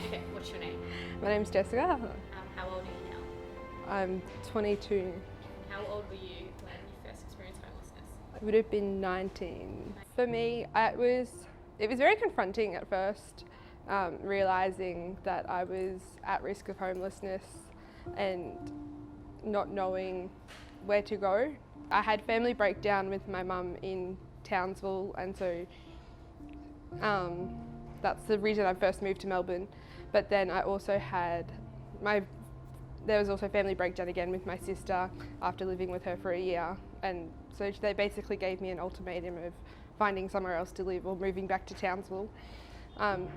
Okay, what's your name? My name's Jessica. How old are you now? I'm 22. How old were you when you first experienced homelessness? I would have been 19. For me, it was very confronting at first, realising that I was at risk of homelessness and not knowing where to go. I had family breakdown with my mum in Townsville, and so that's the reason I first moved to Melbourne. But then I also had there was also family breakdown again with my sister after living with her for a year, and so they basically gave me an ultimatum of finding somewhere else to live or moving back to Townsville.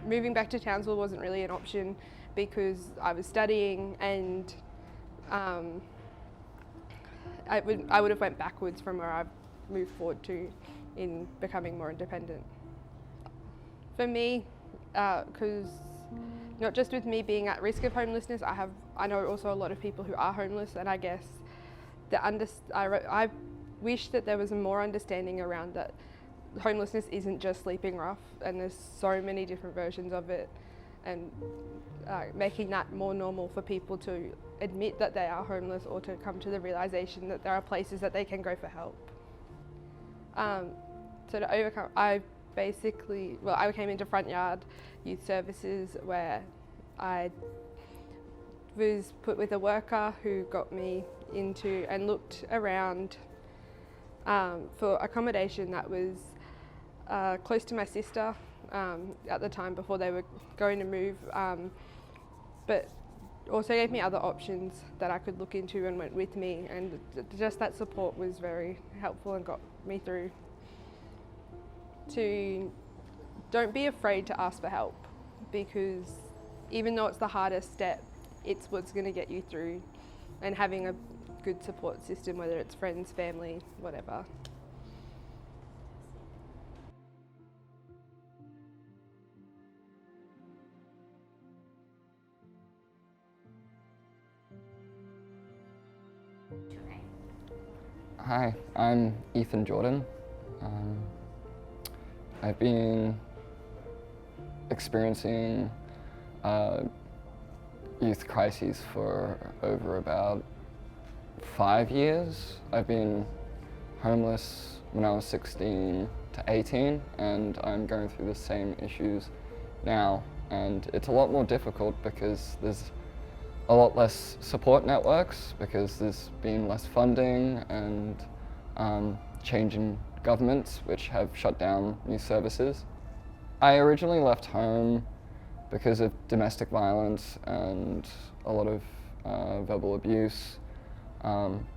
Moving back to Townsville wasn't really an option because I was studying, and I would have went backwards from where I've moved forward to in becoming more independent. For me, because not just with me being at risk of homelessness, I know also a lot of people who are homeless, and I guess I wish that there was more understanding around that homelessness isn't just sleeping rough, and there's so many different versions of it, and making that more normal for people to admit that they are homeless or to come to the realisation that there are places that they can go for help. So to overcome, I came into Frontyard Youth Services, where I was put with a worker who got me into and looked around for accommodation that was close to my sister at the time before they were going to move, but also gave me other options that I could look into and went with me, and just that support was very helpful and got me through. Don't be afraid to ask for help, because even though it's the hardest step, it's what's going to get you through, and having a good support system, whether it's friends, family, whatever. What's your name? Hi, I'm Ethan Jordan. I've been experiencing youth crises for over about 5 years. I've been homeless when I was 16 to 18, and I'm going through the same issues now. And it's a lot more difficult because there's a lot less support networks, because there's been less funding and change in governments which have shut down new services. I originally left home because of domestic violence and a lot of verbal abuse,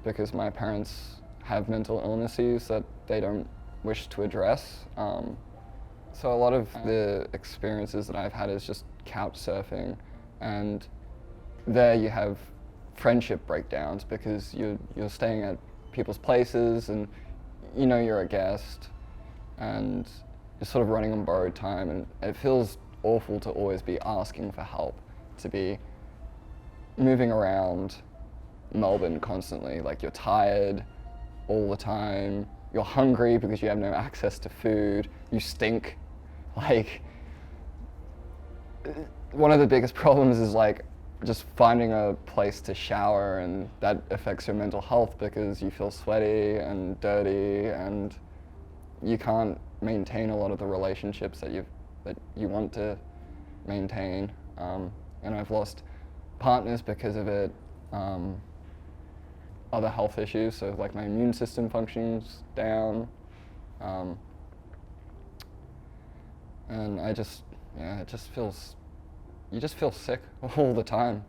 because my parents have mental illnesses that they don't wish to address. So a lot of the experiences that I've had is just couch surfing, and there you have friendship breakdowns because you're staying at people's places and you know you're a guest and you're sort of running on borrowed time, and it feels awful to always be asking for help, to be moving around Melbourne constantly. Like, you're tired all the time, you're hungry because you have no access to food, you stink. Like, one of the biggest problems is like just finding a place to shower, and that affects your mental health because you feel sweaty and dirty, and you can't maintain a lot of the relationships that you want to maintain. And I've lost partners because of it, other health issues, so like my immune system functions down, and it just feels, you just feel sick all the time.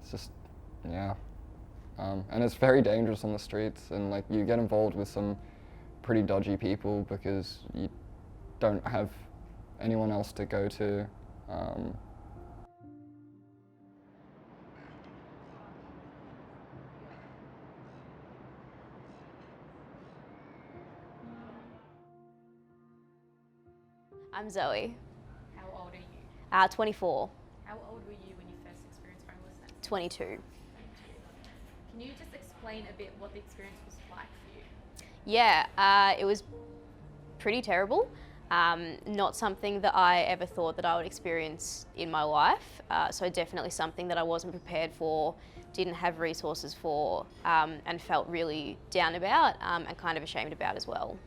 It's just, yeah. And it's very dangerous on the streets, and like you get involved with some pretty dodgy people because you don't have anyone else to go to. I'm Zoe, How old are you? 24, How old were you when you first experienced homelessness? 22. Can you just explain a bit what the experience was like for you? Yeah, it was pretty terrible. Not something that I ever thought that I would experience in my life. So definitely something that I wasn't prepared for, didn't have resources for, and felt really down about and kind of ashamed about as well.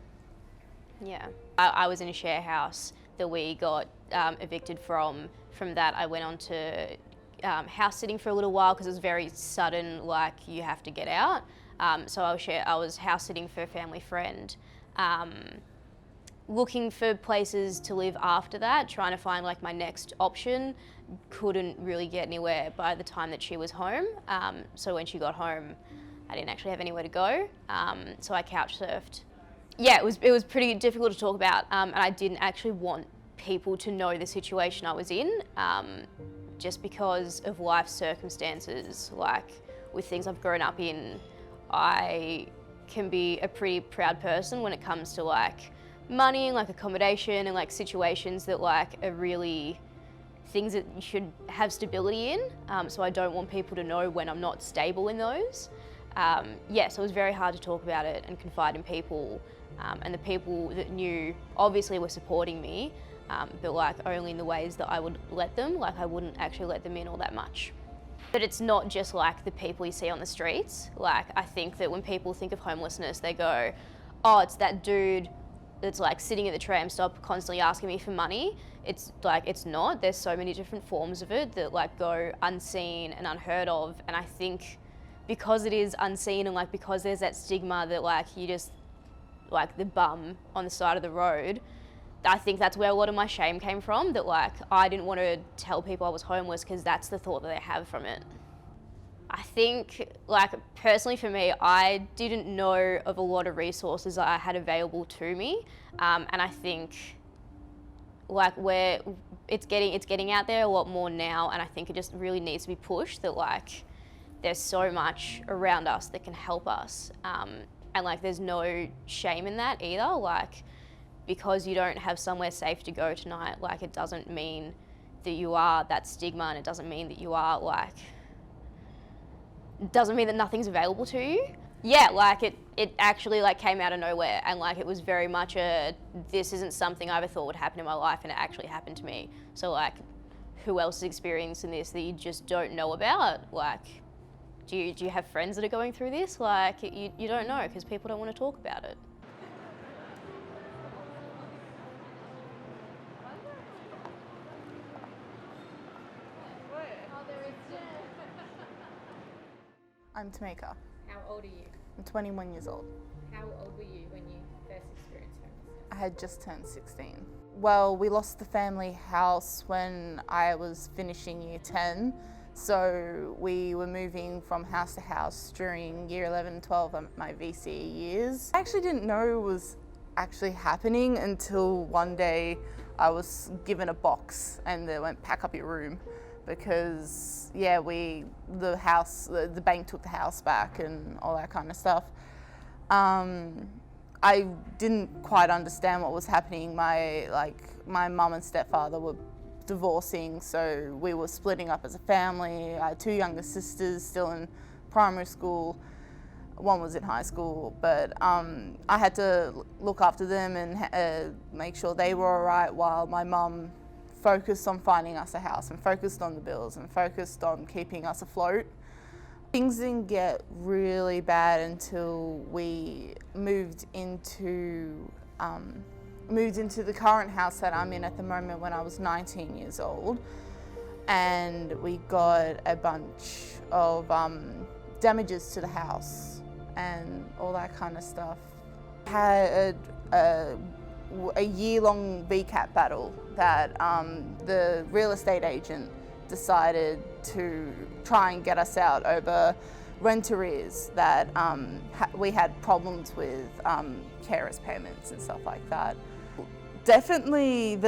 Yeah. I was in a share house that we got evicted from. From that, I went on to house sitting for a little while because it was very sudden, like you have to get out. So I was house sitting for a family friend. Looking for places to live after that, trying to find like my next option. Couldn't really get anywhere by the time that she was home. So when she got home, I didn't actually have anywhere to go. So I couch surfed. Yeah, it was pretty difficult to talk about, and I didn't actually want people to know the situation I was in, just because of life circumstances. Like with things I've grown up in, I can be a pretty proud person when it comes to like money and like accommodation and like situations that like are really things that you should have stability in. So I don't want people to know when I'm not stable in those. Yeah, so it was very hard to talk about it and confide in people. And the people that knew obviously were supporting me, but like only in the ways that I would let them. Like I wouldn't actually let them in all that much. But it's not just like the people you see on the streets. Like I think that when people think of homelessness, they go, oh, it's that dude that's like sitting at the tram stop constantly asking me for money. It's like, it's not. There's so many different forms of it that like go unseen and unheard of. And I think because it is unseen and like because there's that stigma that like you just like the bum on the side of the road, I think that's where a lot of my shame came from, that like I didn't want to tell people I was homeless because that's the thought that they have from it. I think like personally for me, I didn't know of a lot of resources that I had available to me, and I think like it's getting out there a lot more now, and I think it just really needs to be pushed that like there's so much around us that can help us. And like there's no shame in that either. Like because you don't have somewhere safe to go tonight, like it doesn't mean that you are that stigma, and it doesn't mean that you are like, it doesn't mean that nothing's available to you. Yeah, like it actually like came out of nowhere, and like it was very much this isn't something I ever thought would happen in my life, and it actually happened to me. So like who else is experiencing this that you just don't know about? Like do you have friends that are going through this? Like, you don't know because people don't want to talk about it. I'm Tamika. How old are you? I'm 21 years old. How old were you when you first experienced homelessness? I had just turned 16. Well, we lost the family house when I was finishing year 10. So we were moving from house to house during year 11 and 12 of my VCE years. I actually didn't know it was actually happening until one day I was given a box and they went, pack up your room, because yeah, the bank took the house back and all that kind of stuff. I didn't quite understand what was happening. My mum and stepfather were divorcing, so we were splitting up as a family. I had two younger sisters still in primary school. One was in high school, but I had to look after them and make sure they were all right while my mum focused on finding us a house and focused on the bills and focused on keeping us afloat. Things didn't get really bad until we moved into the current house that I'm in at the moment when I was 19 years old, and we got a bunch of damages to the house and all that kind of stuff. Had a year-long VCAT battle that the real estate agent decided to try and get us out over rent arrears that we had problems with carers payments and stuff like that. Definitely in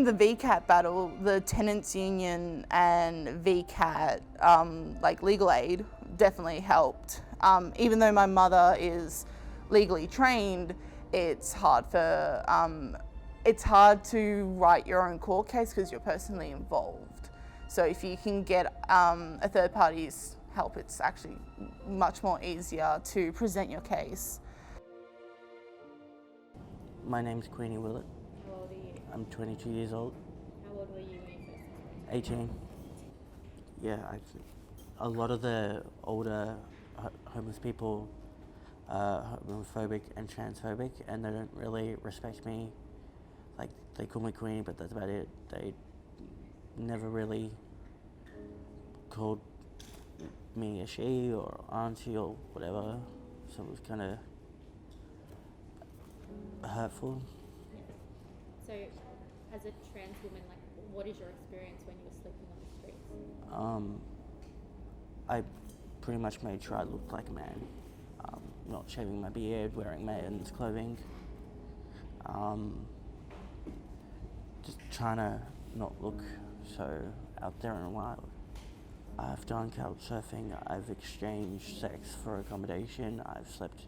the VCAT battle, the tenants union and VCAT, like legal aid, definitely helped. Even though my mother is legally trained, it's hard to write your own court case because you're personally involved. So if you can get a third party's help, it's actually much more easier to present your case. My name's Queenie Willett. How old are you? I'm 22 years old. How old were you when you first experienced 18. Yeah, a lot of the older homeless people are homophobic and transphobic, and they don't really respect me. Like, they call me Queenie, but that's about it. They never really called me a she or auntie or whatever, so it was kind of hurtful. So, as a trans woman, like, what is your experience when you were sleeping on the streets? I pretty much made sure I looked like a man, not shaving my beard, wearing men's clothing, just trying to not look so out there and wild. I've done couch surfing, I've exchanged sex for accommodation, I've slept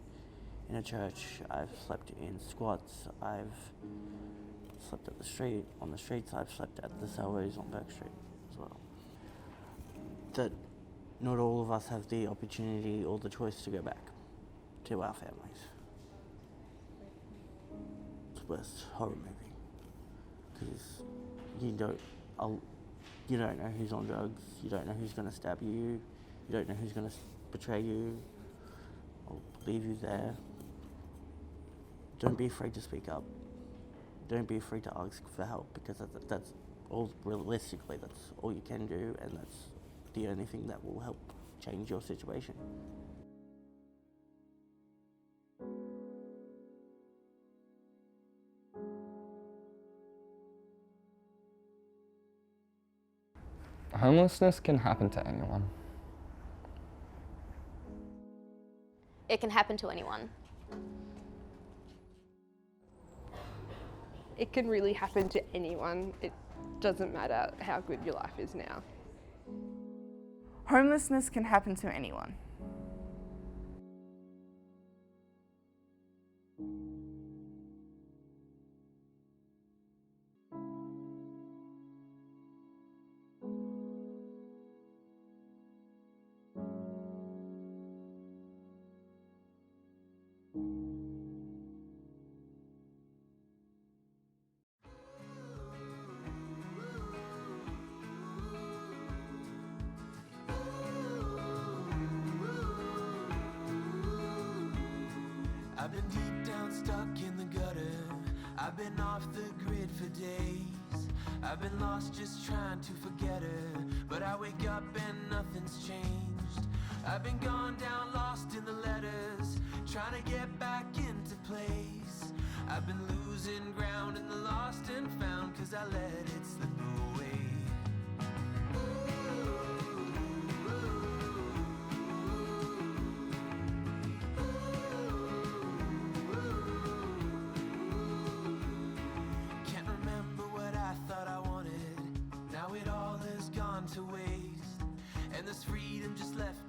in a church, I've slept in squats, I've slept at the street, on the streets, I've slept at the Salvos on Burke Street as well. That not all of us have the opportunity or the choice to go back to our families. It's the worst horror movie, because you don't know who's on drugs, you don't know who's going to stab you, you don't know who's going to betray you or leave you there. Don't be afraid to speak up. Don't be afraid to ask for help, because that's all, realistically, that's all you can do, and that's the only thing that will help change your situation. Homelessness can happen to anyone. It can happen to anyone. It can really happen to anyone. It doesn't matter how good your life is now. Homelessness can happen to anyone. I've been deep down stuck in the gutter. I've been off the grid for days. I've been lost just trying to forget her, but I wake up and nothing's changed. I've been gone down lost in the letters, trying to get back into place. I've been losing ground in the lost and found, 'cause I let it slip away. Can't remember what I thought I wanted. Now it all has gone to waste, and this freedom just left